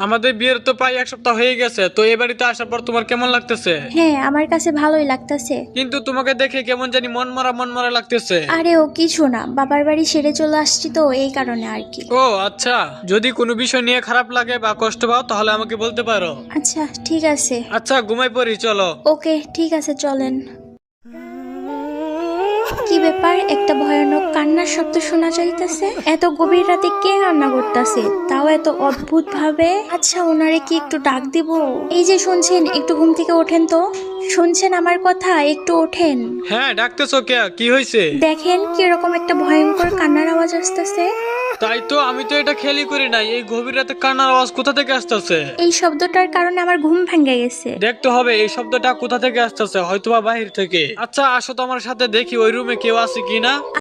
আমাদের বিয়ের তো প্রায় 1 সপ্তাহ হয়ে গেছে, তো এই বাড়িতে আসার পর তোমার কেমন লাগতেছে? হ্যাঁ, আমার কাছে ভালোই লাগতেছে। কিন্তু তোমাকে দেখে কেমন জানি মন মরা লাগতেছে। আরে ও কিছু না, বাবার বাড়ি সেরে চলে আসছি তো এই কারণে আর কি। ও আচ্ছা, যদি কোনো বিষয় নিয়ে খারাপ লাগে বা কষ্ট পাও তাহলে আমাকে বলতে পারো। আচ্ছা ঠিক আছে। আচ্ছা ঘুমাই পড়ি, চলো। ওকে ঠিক আছে, চলেন। কি ব্যাপার, একটা ভয়ানক কান্নার শব্দ শোনা যাইতেছে। এত গভীর রাতে কে কান্না করতেছে, তাও এত অদ্ভুত ভাবে? আচ্ছা ওনারে কি একটু ডাক দিব? এই যে শুনছেন, একটু ঘুম থেকে ওঠেন তো। শুনছেন আমার কথা, একটু ওঠেন। হ্যাঁ ডাকতেছো কে? কি হয়েছে? দেখেন কিরকম একটা ভয়ঙ্কর কান্নার আওয়াজ আসতেছে। তাই তো, আমি তো এটা খেয়ালই করি নাই। এই গভীর রাতে কান্নার আওয়াজ কোথা থেকে আসতেছে? এই শব্দটার কারণে আমার ঘুম ভেঙে গেছে। দেখতে হবে এই শব্দটা কোথা থেকে আসতেছে, হয়তোবা বাহির থেকে। আচ্ছা আসো তো আমার সাথে, দেখি ওই রুমে কেউ আছে কিনা।